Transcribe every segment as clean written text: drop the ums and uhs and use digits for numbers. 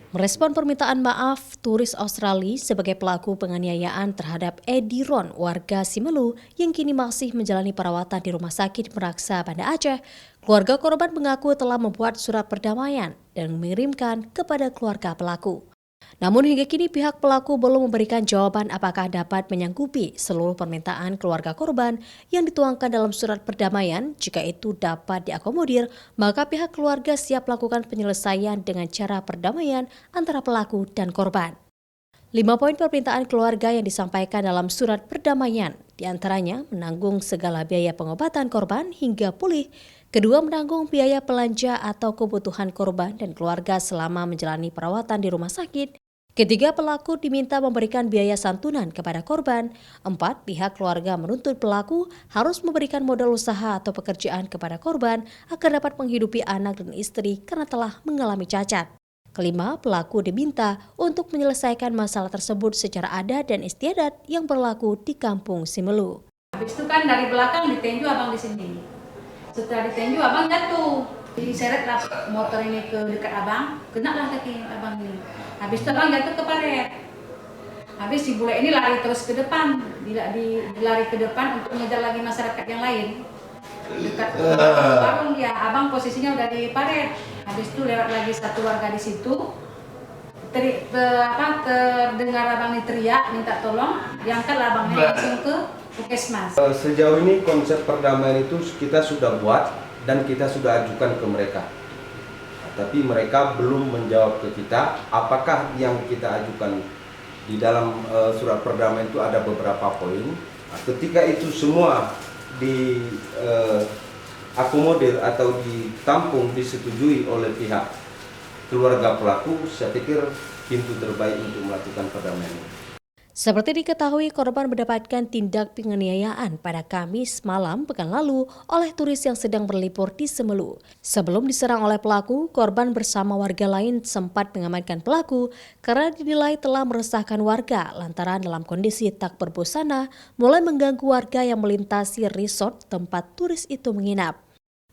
Merespon permintaan maaf turis Australia sebagai pelaku penganiayaan terhadap Edi Ron, warga Simelu yang kini masih menjalani perawatan di Rumah Sakit Meraksa, Banda Aceh, keluarga korban mengaku telah membuat surat perdamaian dan mengirimkan kepada keluarga pelaku. Namun hingga kini pihak pelaku belum memberikan jawaban apakah dapat menyanggupi seluruh permintaan keluarga korban yang dituangkan dalam surat perdamaian. Jika itu dapat diakomodir, maka pihak keluarga siap melakukan penyelesaian dengan cara perdamaian antara pelaku dan korban. 5 poin permintaan keluarga yang disampaikan dalam surat perdamaian, diantaranya menanggung segala biaya pengobatan korban hingga pulih, kedua menanggung biaya belanja atau kebutuhan korban dan keluarga selama menjalani perawatan di rumah sakit, ketiga pelaku diminta memberikan biaya santunan kepada korban, 4 pihak keluarga menuntut pelaku harus memberikan modal usaha atau pekerjaan kepada korban agar dapat menghidupi anak dan istri karena telah mengalami cacat. Kelima, pelaku diminta untuk menyelesaikan masalah tersebut secara adat dan istiadat yang berlaku di kampung Simelu. Habis itu kan dari belakang ditenju abang di sini. Setelah ditenju abang jatuh. Diseretlah motor ini ke dekat abang, kenalah kaki abang ini. Habis itu abang jatuh ke paret. Habis si bule ini lari terus ke depan, lari ke depan untuk mengejar lagi masyarakat yang lain. Dekat warung dia, abang posisinya udah di paret. Habis itu lewat lagi satu warga di situ, terdengar abang ini teriak minta tolong, diangkatlah abangnya langsung ke puskesmas. Sejauh ini konsep perdamaian itu kita sudah buat dan kita sudah ajukan ke mereka. Tapi mereka belum menjawab ke kita apakah yang kita ajukan di dalam surat perdamaian itu ada beberapa poin. Ketika itu semua diakomodir atau ditampung, disetujui oleh pihak keluarga pelaku, saya pikir pintu terbaik untuk melakukan perdamaian. Seperti diketahui, korban mendapatkan tindak penganiayaan pada Kamis malam pekan lalu oleh turis yang sedang berlibur di Simelu. Sebelum diserang oleh pelaku, korban bersama warga lain sempat mengamankan pelaku karena dinilai telah meresahkan warga lantaran dalam kondisi tak berbusana mulai mengganggu warga yang melintasi resort tempat turis itu menginap.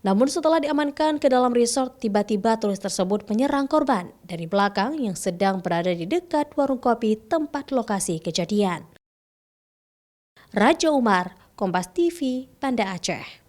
Namun setelah diamankan ke dalam resort, tiba-tiba turis tersebut menyerang korban dari belakang yang sedang berada di dekat warung kopi tempat lokasi kejadian. Raja Umar, Kompas TV, Banda Aceh.